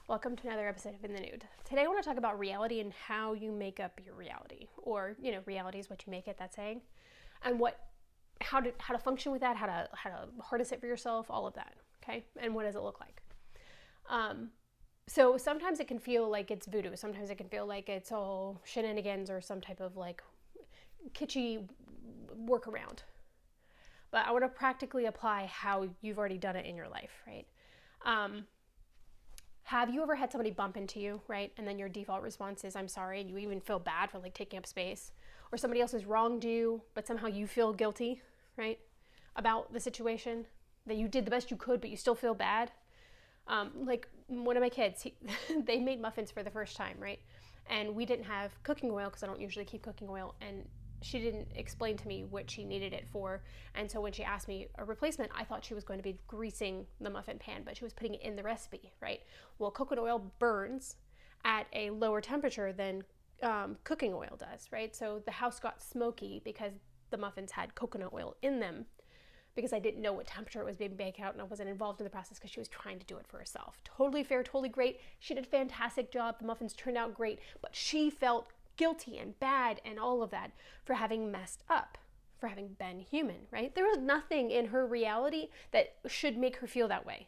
Welcome to another episode of In the Nude. Today I want to talk about reality and how you make up your reality, or reality is what you make it. That saying, and how to function with that, how to harness it for yourself, all of that. Okay, and what does it look like? So sometimes it can feel like it's voodoo. Sometimes it can feel like it's all shenanigans or some type of like kitschy workaround. But I want to practically apply how you've already done it in your life, right? Have you ever had somebody bump into you, right? And then your default response is, I'm sorry, and you even feel bad for like taking up space. Or somebody else has wronged you, but somehow you feel guilty, right? About the situation, that you did the best you could, but you still feel bad. Like one of my kids, they made muffins for the first time, right? And we didn't have cooking oil because I don't usually keep cooking oil. And she didn't explain to me what she needed it for. And so when she asked me a replacement, I thought she was going to be greasing the muffin pan, but she was putting it in the recipe, right? Well, coconut oil burns at a lower temperature than cooking oil does, right? So the house got smoky because the muffins had coconut oil in them, because I didn't know what temperature it was being baked out and I wasn't involved in the process because she was trying to do it for herself. Totally fair, totally great. She did a fantastic job. The muffins turned out great, but she felt guilty and bad and all of that for having messed up, for having been human, right? There was nothing in her reality that should make her feel that way.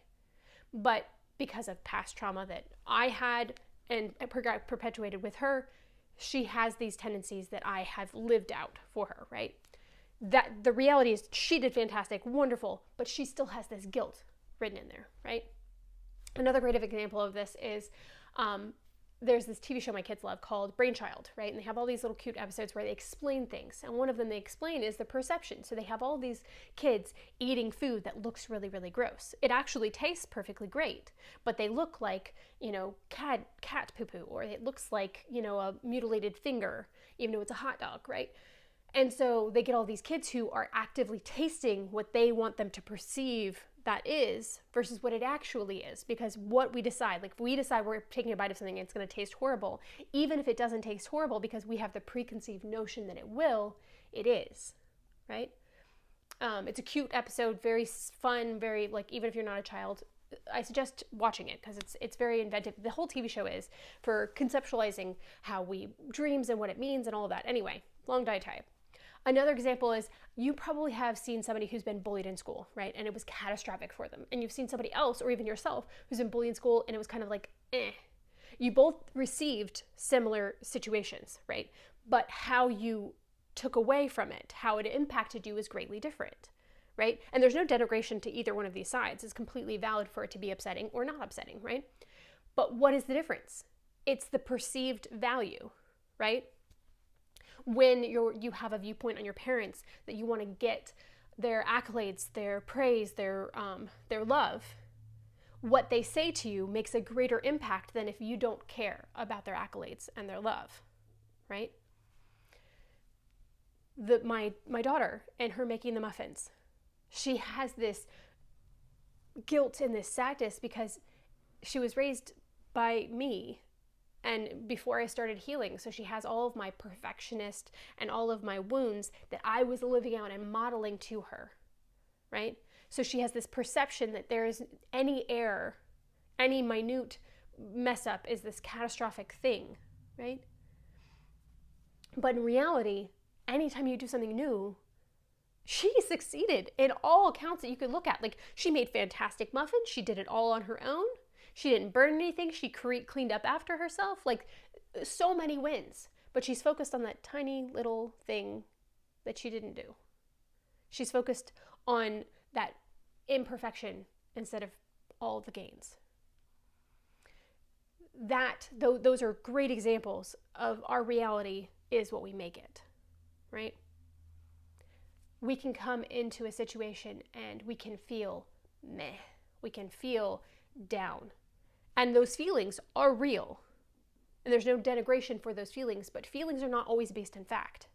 But because of past trauma that I had and perpetuated with her, she has these tendencies that I have lived out for her, right? That the reality is she did fantastic, wonderful, but she still has this guilt written in there, right? Another great example of this is there's this TV show my kids love called Brainchild, right? And they have all these little cute episodes where they explain things. And one of them they explain is the perception. So they have all these kids eating food that looks really, really gross. It actually tastes perfectly great, but they look like, cat poo-poo, or it looks like, a mutilated finger, even though it's a hot dog, right? And so they get all these kids who are actively tasting what they want them to perceive that is versus what it actually is. Because what we decide, like if we decide we're taking a bite of something and it's going to taste horrible, even if it doesn't taste horrible because we have the preconceived notion that it will, it is, right? It's a cute episode, very fun, very like, even if you're not a child, I suggest watching it because it's very inventive. The whole TV show is for conceptualizing how we dreams and what it means and all of that. Anyway, long diatribe. Another example is you probably have seen somebody who's been bullied in school, right? And it was catastrophic for them. And you've seen somebody else or even yourself who's been bullied in school and it was kind of like, eh. You both received similar situations, right? But how you took away from it, how it impacted you is greatly different, right? And there's no denigration to either one of these sides. It's completely valid for it to be upsetting or not upsetting, right? But what is the difference? It's the perceived value, right? When you have a viewpoint on your parents that you want to get their accolades, their praise, their love, what they say to you makes a greater impact than if you don't care about their accolades and their love, right? My daughter and her making the muffins, she has this guilt and this sadness because she was raised by me and before I started healing. So she has all of my perfectionist and all of my wounds that I was living out and modeling to her, right? So she has this perception that there is any error, any minute mess up is this catastrophic thing, right? But in reality, anytime you do something new, she succeeded in all accounts that you could look at. Like she made fantastic muffins. She did it all on her own. She didn't burn anything. She cleaned up after herself. Like so many wins. But she's focused on that tiny little thing that she didn't do. She's focused on that imperfection instead of all the gains. Those are great examples of our reality is what we make it, right? We can come into a situation and we can feel meh. We can feel down. And those feelings are real. And there's no denigration for those feelings, but feelings are not always based in fact.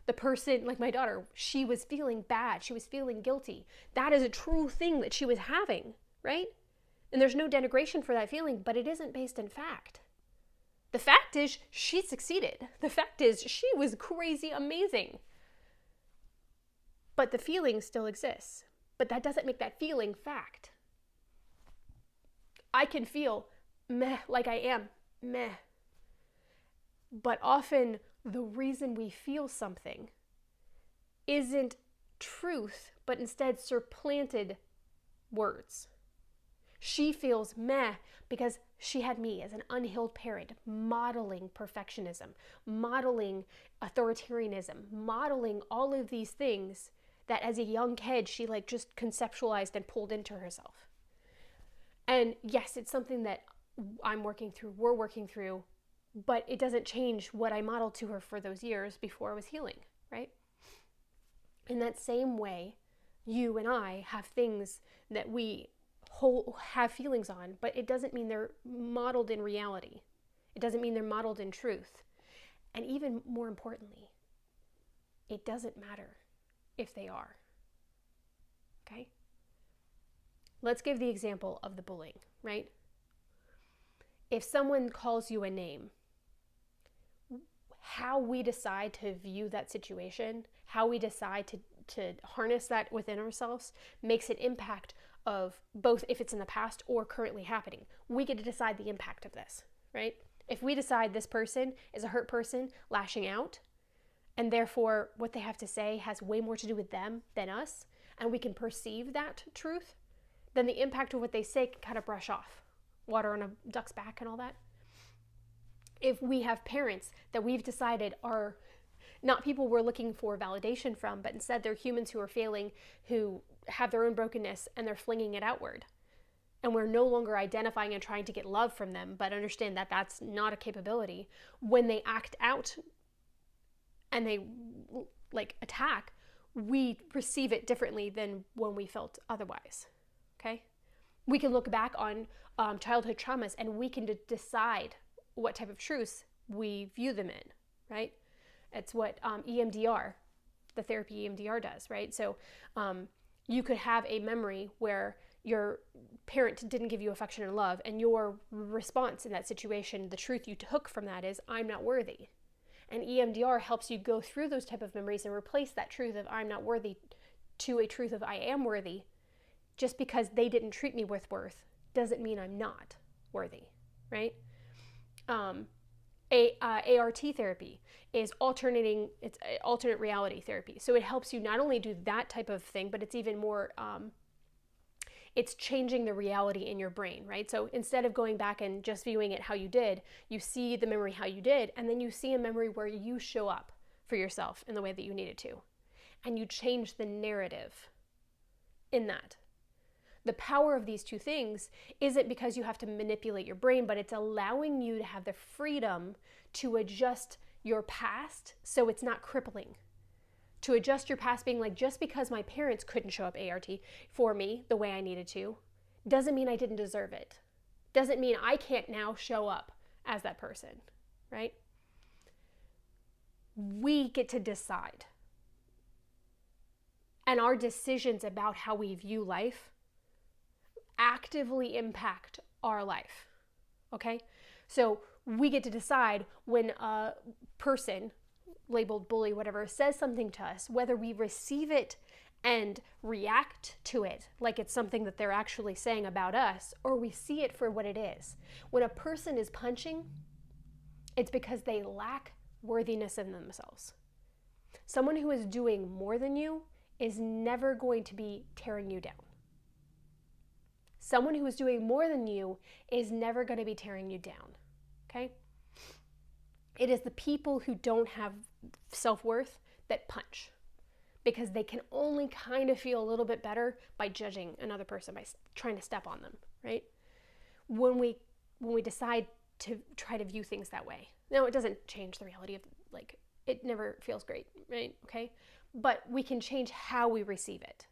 The person, like my daughter, she was feeling bad. She was feeling guilty. That is a true thing that she was having, right? And there's no denigration for that feeling, but it isn't based in fact. The fact is she succeeded. The fact is she was crazy amazing. But the feeling still exists. But that doesn't make that feeling fact. I can feel meh, like I am, meh. But often the reason we feel something isn't truth, but instead supplanted words. She feels meh because she had me as an unhealed parent, modeling perfectionism, modeling authoritarianism, modeling all of these things that as a young kid she like just conceptualized and pulled into herself. And yes, it's something that I'm working through, we're working through, but it doesn't change what I modeled to her for those years before I was healing, right? In that same way, you and I have things that we have feelings on, but it doesn't mean they're modeled in reality. It doesn't mean they're modeled in truth. And even more importantly, it doesn't matter if they are. Okay? Let's give the example of the bullying, right? If someone calls you a name, how we decide to view that situation, how we decide to harness that within ourselves makes an impact of both if it's in the past or currently happening. We get to decide the impact of this, right? If we decide this person is a hurt person lashing out, and therefore what they have to say has way more to do with them than us, and we can perceive that truth, then the impact of what they say can kind of brush off. Water on a duck's back and all that. If we have parents that we've decided are not people we're looking for validation from, but instead they're humans who are failing, who have their own brokenness and they're flinging it outward. And we're no longer identifying and trying to get love from them, but understand that that's not a capability. When they act out and they like attack, we perceive it differently than when we felt otherwise, okay? We can look back on childhood traumas and we can decide what type of truths we view them in, right? It's what EMDR, the therapy EMDR does, right? So you could have a memory where your parent didn't give you affection and love, and your response in that situation, the truth you took from that is, I'm not worthy. And EMDR helps you go through those type of memories and replace that truth of I'm not worthy to a truth of I am worthy. Just because they didn't treat me with worth doesn't mean I'm not worthy, right? ART therapy is it's alternate reality therapy. So it helps you not only do that type of thing, but it's even more, it's changing the reality in your brain, right? So instead of going back and just viewing it how you did, you see the memory how you did, and then you see a memory where you show up for yourself in the way that you needed to. And you change the narrative in that. The power of these two things isn't because you have to manipulate your brain, but it's allowing you to have the freedom to adjust your past so it's not crippling. To adjust your past being like, just because my parents couldn't show up ART for me the way I needed to, doesn't mean I didn't deserve it. Doesn't mean I can't now show up as that person, right? We get to decide. And our decisions about how we view life actively impact our life, okay? So we get to decide when a person, labeled bully, whatever, says something to us, whether we receive it and react to it like it's something that they're actually saying about us, or we see it for what it is. When a person is punching, it's because they lack worthiness in themselves. Someone who is doing more than you is never going to be tearing you down. Someone who is doing more than you is never going to be tearing you down, okay? It is the people who don't have self-worth that punch, because they can only kind of feel a little bit better by judging another person, by trying to step on them, right? When we decide to try to view things that way. Now, it doesn't change the reality of, like, it never feels great, right? Okay? But we can change how we receive it.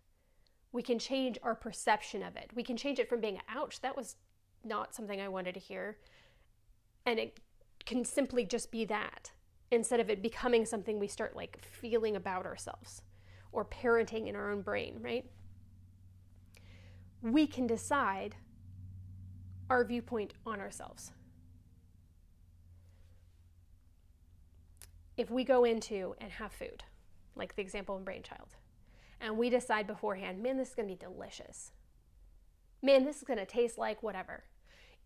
We can change our perception of it. We can change it from being, ouch, that was not something I wanted to hear. And it can simply just be that, instead of it becoming something we start like feeling about ourselves or parenting in our own brain, right? We can decide our viewpoint on ourselves. If we go into and have food, like the example in Brainchild, and we decide beforehand, man, this is going to be delicious. Man, this is going to taste like whatever.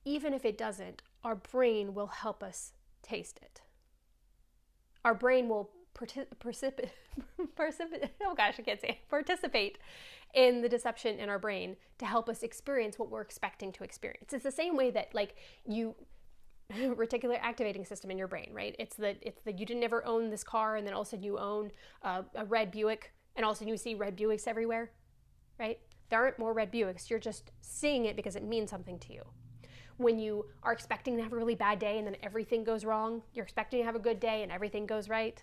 even if it doesn't, our brain will help us taste it. Our brain will participate in the deception in our brain to help us experience what we're expecting to experience. It's the same way that reticular activating system in your brain, right? It's the you didn't ever own this car, and then all of a sudden you own a red Buick, and all of a sudden you see red Buicks everywhere, right? There aren't more red Buicks. You're just seeing it because it means something to you. When you are expecting to have a really bad day and then everything goes wrong, you're expecting to have a good day and everything goes right.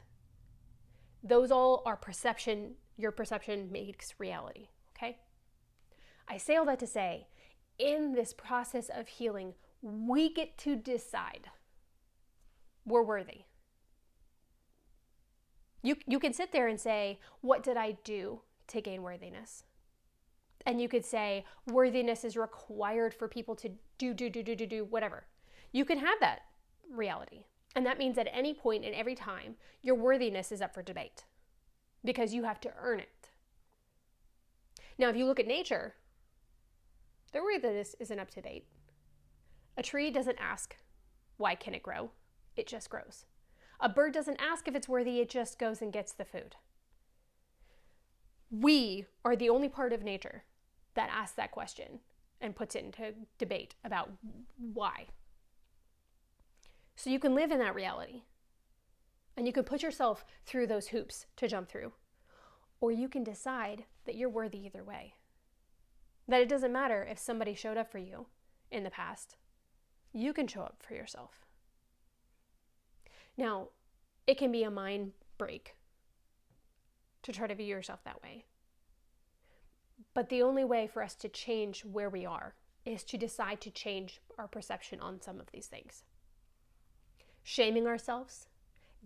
Those all are perception. Your perception makes reality, okay? I say all that to say, in this process of healing, we get to decide we're worthy. You can sit there and say, what did I do to gain worthiness? And you could say, worthiness is required for people to do, whatever. You can have that reality. And that means at any point and every time, your worthiness is up for debate because you have to earn it. Now, if you look at nature, their worthiness isn't up to debate. A tree doesn't ask, why can it grow? It just grows. A bird doesn't ask if it's worthy, it just goes and gets the food. We are the only part of nature that asks that question and puts it into debate about why. So you can live in that reality, and you can put yourself through those hoops to jump through, or you can decide that you're worthy either way. That it doesn't matter if somebody showed up for you in the past. You can show up for yourself. Now, it can be a mind break to try to view yourself that way. But the only way for us to change where we are is to decide to change our perception on some of these things. Shaming ourselves,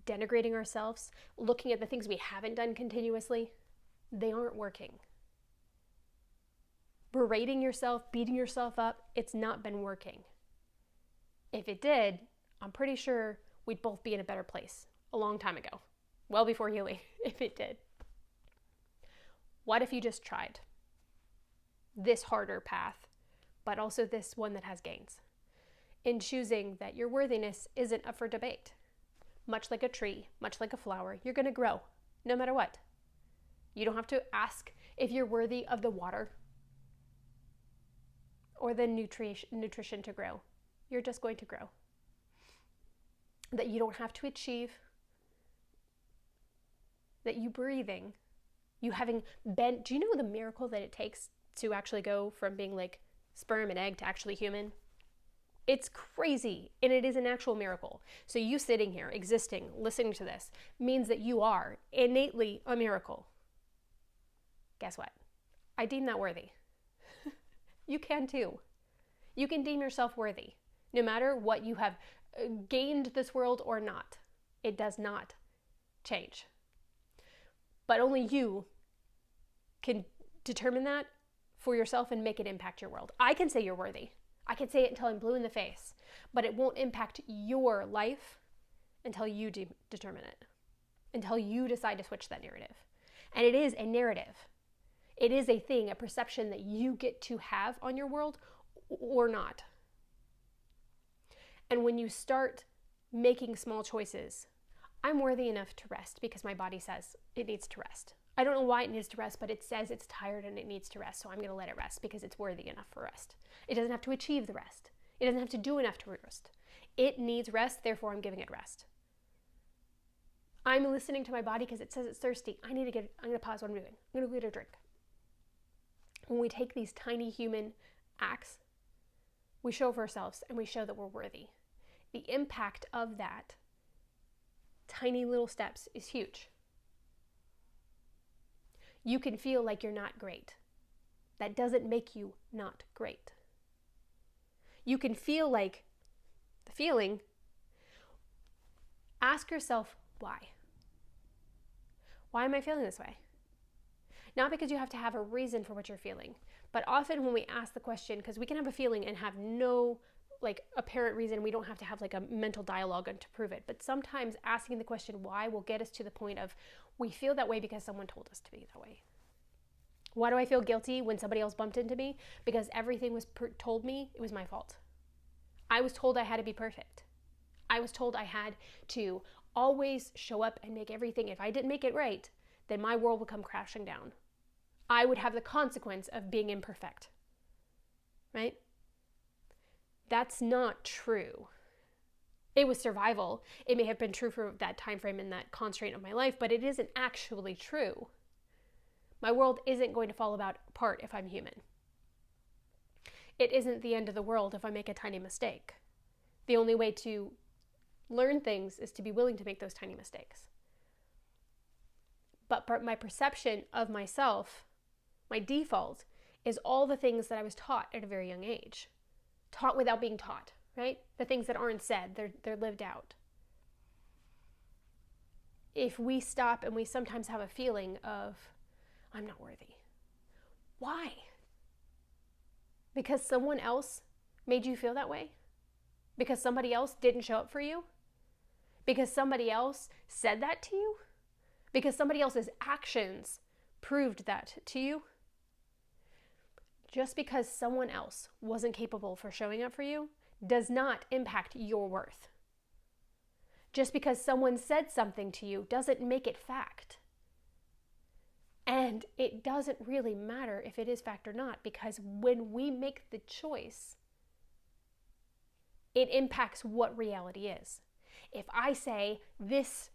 denigrating ourselves, looking at the things we haven't done continuously, they aren't working. Berating yourself, beating yourself up, it's not been working. If it did, I'm pretty sure we'd both be in a better place a long time ago, well before healing, if it did. What if you just tried this harder path, but also this one that has gains, in choosing that your worthiness isn't up for debate? Much like a tree, much like a flower, you're going to grow no matter what. You don't have to ask if you're worthy of the water or the nutrition to grow. You're just going to grow. That you don't have to achieve, that you breathing, you having been, do you know the miracle that it takes to actually go from being like sperm and egg to actually human? It's crazy, and it is an actual miracle. So you sitting here, existing, listening to this, means that you are innately a miracle. Guess what? I deem that worthy. You can too. You can deem yourself worthy, no matter what you have gained this world or not. It does not change. But only you can determine that for yourself and make it impact your world. I can say you're worthy. I can say it until I'm blue in the face, but it won't impact your life until you determine it, until you decide to switch that narrative. And it is a narrative. It is a thing, a perception that you get to have on your world or not. And when you start making small choices, I'm worthy enough to rest because my body says it needs to rest. I don't know why it needs to rest, but it says it's tired and it needs to rest, so I'm going to let it rest because it's worthy enough for rest. It doesn't have to achieve the rest. It doesn't have to do enough to rest. It needs rest, therefore I'm giving it rest. I'm listening to my body because it says it's thirsty. I'm going to pause what I'm doing. I'm going to go get a drink. When we take these tiny human acts, we show for ourselves and we show that we're worthy. The impact of that tiny little steps is huge. You can feel like you're not great. That doesn't make you not great. You can feel like the feeling. Ask yourself why. Why am I feeling this way? Not because you have to have a reason for what you're feeling, but often when we ask the question, because we can have a feeling and have no apparent reason, we don't have to have a mental dialogue to prove it, but sometimes asking the question why will get us to the point of we feel that way because someone told us to be that way. Why do I feel guilty when somebody else bumped into me? Because everything was told me it was my fault. I was told I had to be perfect. I was told I had to always show up and make everything. If I didn't make it right, then my world would come crashing down. I would have the consequence of being imperfect. Right? That's not true. It was survival. It may have been true for that time frame and that constraint of my life, but it isn't actually true. My world isn't going to fall apart if I'm human. It isn't the end of the world if I make a tiny mistake. The only way to learn things is to be willing to make those tiny mistakes. But my perception of myself, my default, is all the things that I was taught at a very young age. Taught without being taught, right? The things that aren't said, they're lived out. If we stop and we sometimes have a feeling of, I'm not worthy. Why? Because someone else made you feel that way? Because somebody else didn't show up for you? Because somebody else said that to you? Because somebody else's actions proved that to you? Just because someone else wasn't capable for showing up for you does not impact your worth. Just because someone said something to you doesn't make it fact. And it doesn't really matter if it is fact or not, because when we make the choice, it impacts what reality is. If I say this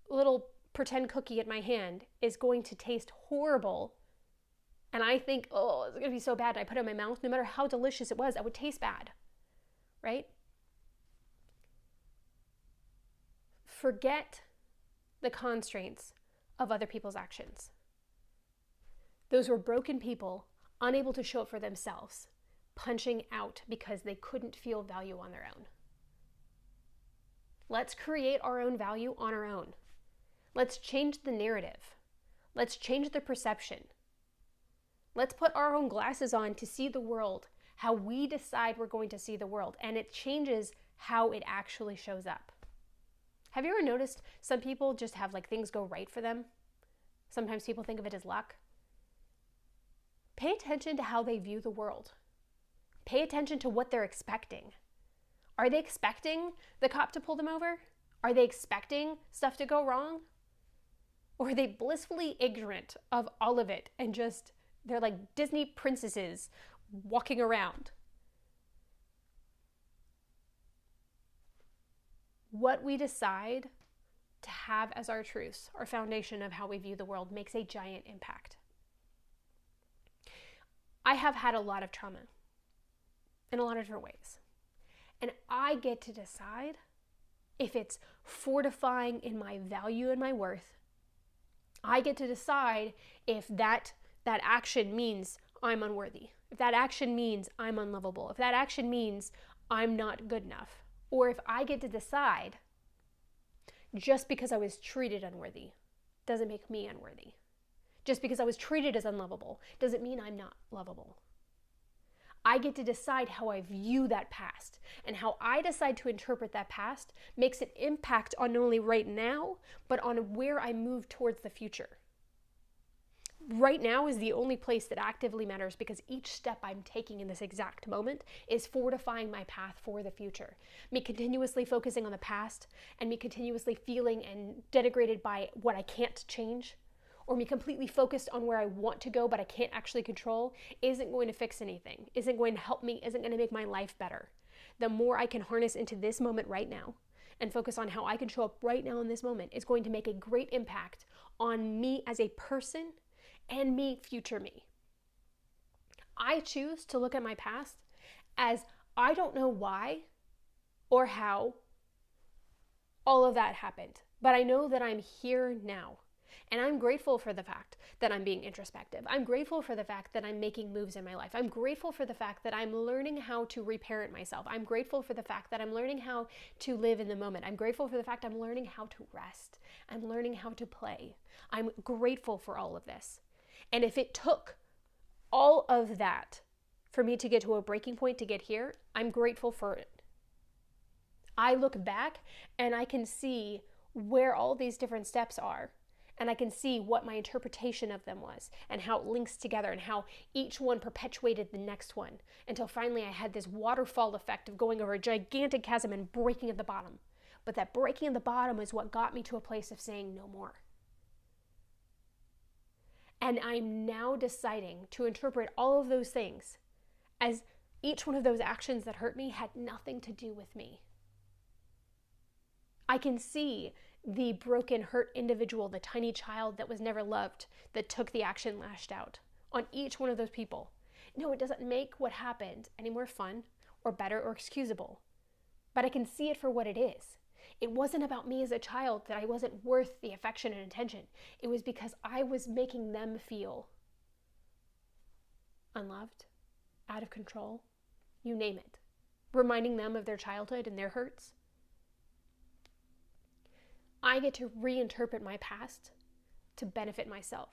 little pretend cookie in my hand is going to taste horrible, and I think, oh, it's going to be so bad, and I put it in my mouth, no matter how delicious it was, it would taste bad, right? Forget the constraints of other people's actions. Those were broken people, unable to show up for themselves, punching out because they couldn't feel value on their own. Let's create our own value on our own. Let's change the narrative. Let's change the perception. Let's put our own glasses on to see the world how we decide we're going to see the world, and it changes how it actually shows up. Have you ever noticed some people just have things go right for them? Sometimes people think of it as luck. Pay attention to how they view the world. Pay attention to what they're expecting. Are they expecting the cop to pull them over? Are they expecting stuff to go wrong? Or are they blissfully ignorant of all of it and they're like Disney princesses walking around? What we decide to have as our truths, our foundation of how we view the world, makes a giant impact. I have had a lot of trauma in a lot of different ways. And I get to decide if it's fortifying in my value and my worth. I get to decide if that action means I'm unworthy. If that action means I'm unlovable. If that action means I'm not good enough. Or if I get to decide just because I was treated unworthy doesn't make me unworthy. Just because I was treated as unlovable doesn't mean I'm not lovable. I get to decide how I view that past, and how I decide to interpret that past makes an impact on not only right now, but on where I move towards the future. Right now is the only place that actively matters, because each step I'm taking in this exact moment is fortifying my path for the future. Me continuously focusing on the past and me continuously feeling and denigrated by what I can't change, or me completely focused on where I want to go but I can't actually control, isn't going to fix anything, isn't going to help me, isn't going to make my life better. The more I can harness into this moment right now and focus on how I can show up right now in this moment is going to make a great impact on me as a person and me, future me. I choose to look at my past as I don't know why or how all of that happened, but I know that I'm here now. And I'm grateful for the fact that I'm being introspective. I'm grateful for the fact that I'm making moves in my life. I'm grateful for the fact that I'm learning how to reparent myself. I'm grateful for the fact that I'm learning how to live in the moment. I'm grateful for the fact I'm learning how to rest. I'm learning how to play. I'm grateful for all of this. And if it took all of that for me to get to a breaking point to get here, I'm grateful for it. I look back and I can see where all these different steps are. And I can see what my interpretation of them was and how it links together and how each one perpetuated the next one until finally I had this waterfall effect of going over a gigantic chasm and breaking at the bottom. But that breaking at the bottom is what got me to a place of saying no more. And I'm now deciding to interpret all of those things as each one of those actions that hurt me had nothing to do with me. I can see the broken, hurt individual, the tiny child that was never loved, that took the action, lashed out on each one of those people. No, it doesn't make what happened any more fun or better or excusable, but I can see it for what it is. It wasn't about me as a child that I wasn't worth the affection and attention. It was because I was making them feel unloved, out of control, you name it, reminding them of their childhood and their hurts. I get to reinterpret my past to benefit myself.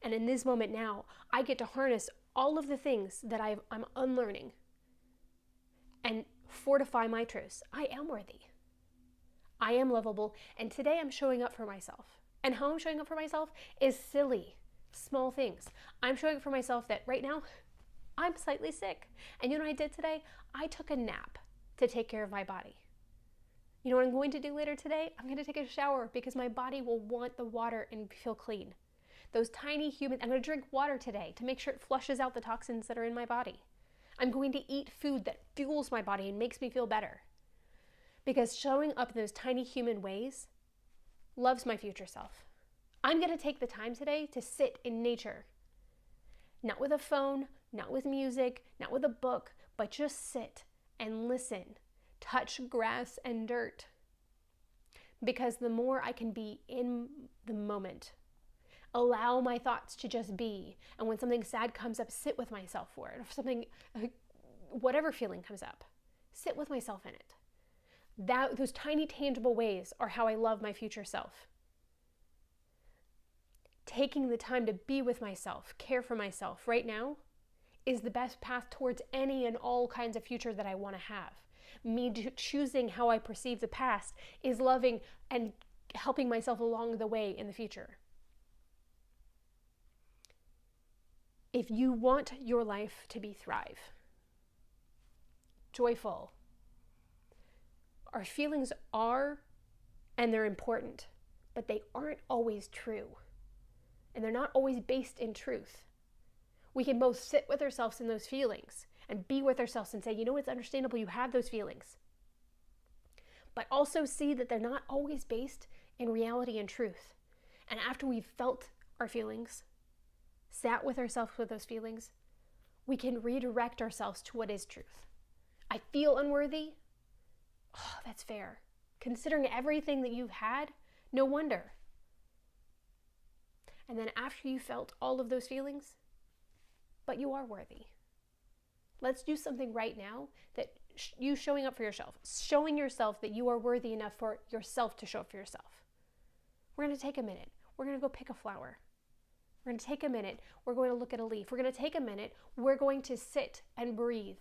And in this moment now, I get to harness all of the things that I'm unlearning and fortify my truths. I am worthy. I am lovable. And today I'm showing up for myself. And how I'm showing up for myself is silly, small things. I'm showing up for myself that right now, I'm slightly sick. And you know what I did today? I took a nap to take care of my body. You know what I'm going to do later today? I'm going to take a shower because my body will want the water and feel clean. Those tiny I'm going to drink water today to make sure it flushes out the toxins that are in my body. I'm going to eat food that fuels my body and makes me feel better. Because showing up in those tiny human ways loves my future self. I'm going to take the time today to sit in nature. Not with a phone, not with music, not with a book, but just sit and listen. Touch grass and dirt. Because the more I can be in the moment, allow my thoughts to just be, and when something sad comes up, sit with myself for it, or something, whatever feeling comes up, sit with myself in it. Those tiny tangible ways are how I love my future self. Taking the time to be with myself, care for myself right now is the best path towards any and all kinds of future that I want to have. Me choosing how I perceive the past is loving and helping myself along the way in the future. If you want your life to be thrive, joyful, our feelings are, and they're important, but they aren't always true. And they're not always based in truth. We can both sit with ourselves in those feelings and be with ourselves and say, you know, it's understandable you have those feelings. But also see that they're not always based in reality and truth. And after we've felt our feelings, sat with ourselves with those feelings, we can redirect ourselves to what is truth. I feel unworthy. Oh, that's fair. Considering everything that you've had, no wonder. And then after you felt all of those feelings, but you are worthy. Let's do something right now that you showing up for yourself, showing yourself that you are worthy enough for yourself to show up for yourself. We're going to take a minute. We're going to go pick a flower. We're going to take a minute. We're going to look at a leaf. We're going to take a minute. We're going to sit and breathe.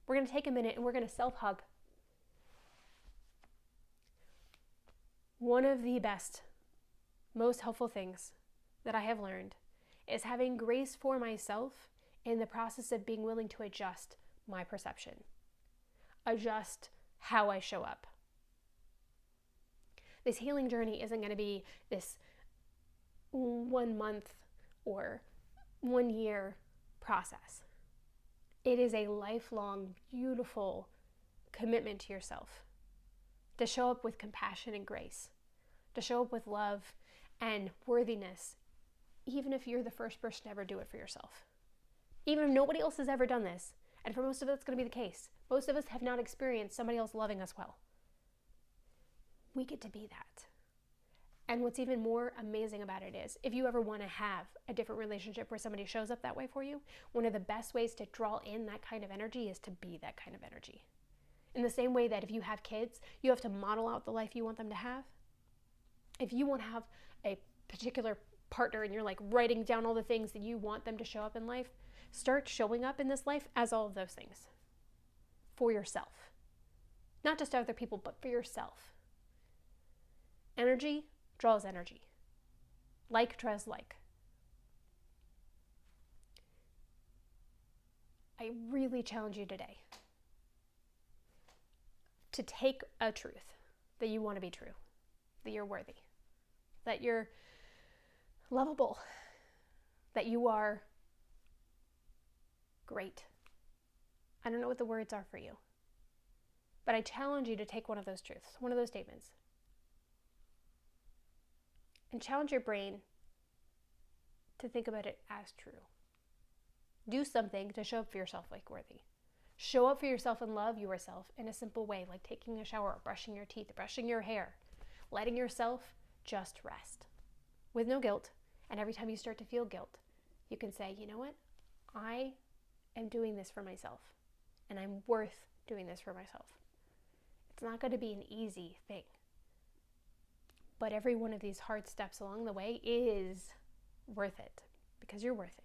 We're going to take a minute and we're going to self-hug. One of the best, most helpful things that I have learned is having grace for myself in the process of being willing to adjust my perception, adjust how I show up. This healing journey isn't going to be this 1 month or 1 year process. It is a lifelong, beautiful commitment to yourself to show up with compassion and grace, to show up with love and worthiness, even if you're the first person to ever do it for yourself. Even if nobody else has ever done this, and for most of us it's going to be the case. Most of us have not experienced somebody else loving us well. We get to be that. And what's even more amazing about it is, if you ever want to have a different relationship where somebody shows up that way for you, one of the best ways to draw in that kind of energy is to be that kind of energy. In the same way that if you have kids, you have to model out the life you want them to have. If you want to have a particular partner and you're like writing down all the things that you want them to show up in life, start showing up in this life as all of those things for yourself. Not just other people, but for yourself. Energy draws energy. Like draws like. I really challenge you today to take a truth that you want to be true, that you're worthy, that you're lovable, that you are great. I don't know what the words are for you, but I challenge you to take one of those truths, one of those statements, and challenge your brain to think about it as true. Do something to show up for yourself like worthy. Show up for yourself and love yourself in a simple way, like taking a shower, brushing your teeth, brushing your hair, letting yourself just rest with no guilt. And every time you start to feel guilt, you can say, you know what? I am doing this for myself, and I'm worth doing this for myself. It's not going to be an easy thing, but every one of these hard steps along the way is worth it, because you're worth it.